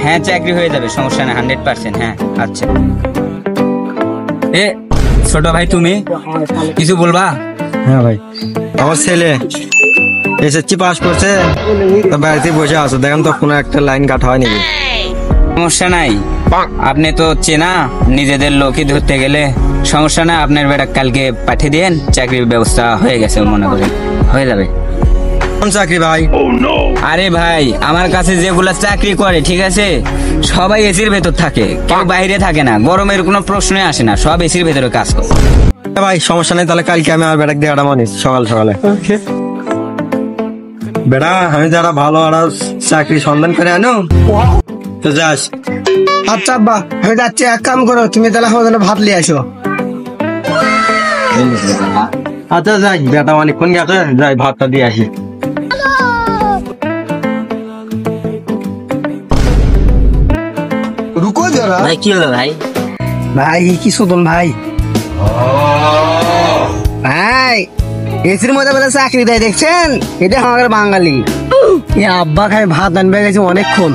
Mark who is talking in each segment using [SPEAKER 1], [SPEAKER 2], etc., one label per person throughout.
[SPEAKER 1] হ্যাঁ চাকরি হয়ে যাবে, সমস্যা নেই, 100%। হ্যাঁ আচ্ছা। এ ছোট ভাই তুমি কিছু বলবা?
[SPEAKER 2] হ্যাঁ ভাই, আমার ছেলে এসএসসি পাস করছে, তো বাড়িতে বসে আছো, দেখেন তো কোনো একটা লাইন কাটা হয় নাকি?
[SPEAKER 1] সমস্যা নাই, আপনি তো চেনা, নিজেদের লোকই ধরতে গেলে সমস্যা নাই। আপনার বেটা কালকে পাঠিয়ে দিয়েন, চাকরির ব্যবস্থা হয়ে গেছে মনে করেন, হয়ে যাবে।
[SPEAKER 2] কোন চাকরি ভাই?
[SPEAKER 1] আরে ভাই আমার কাছে যেগুলা চাকরি করে ঠিক আছে, সবাই এসির ভেতর থাকে, কেউ বাইরে থাকে না, গরমের কোনো প্রশ্নই আসে না, সব এসির ভেতরে কাজ করে।
[SPEAKER 2] ভাই সমস্যা নেই, তাহলে কালকে আমি আমার বেটাকে দিয়ে আটা মানিস সকাল সকালে। বেটা আমি যারা ভালো আর চাকরি সন্ধান করে আনো তো যাস।
[SPEAKER 3] আচ্ছা আব্বা আমি যাচ্ছি, এক কাম করো তুমি তাহলে আমার জন্য ভাত নিয়ে আসো।
[SPEAKER 2] আচ্ছা যাই, বেটা অনেকক্ষণ গেছে, যাই ভাতটা দিয়ে আসি।
[SPEAKER 3] রুকো যারা
[SPEAKER 1] ভাই কি হলো ভাই?
[SPEAKER 3] ভাই কি শোধন ভাই, ভাই এসির মধ্যে বলে চাকরি দেয় দেখছেন, এটা আমাদের বাঙালি। এ আব্বা খাই ভাত আনবে গেছে অনেকক্ষণ,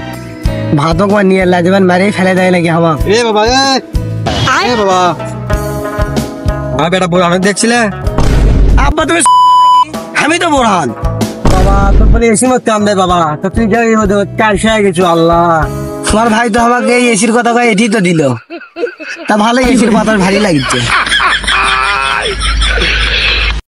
[SPEAKER 3] ভাতও করে নিয়ে লাজবেন বাইরে ফেলে দেয় নাকি হাওয়া।
[SPEAKER 2] এ বাবা এ বাবা, আমার বেটা বই অনেক দেখছিলে।
[SPEAKER 3] আব্বা তুমি আমি তো বোরহান
[SPEAKER 2] বাবা তারপরে এসি মত কাম দেয় বাবা, তো তুই যাই কাল হয়ে গেছো। আল্লাহ
[SPEAKER 3] তোমার ভাই তো আমাকে এই এসির কথা কয়ে এটি তো দিল, তা ভালো এসির বাতাস ভারী লাগছে।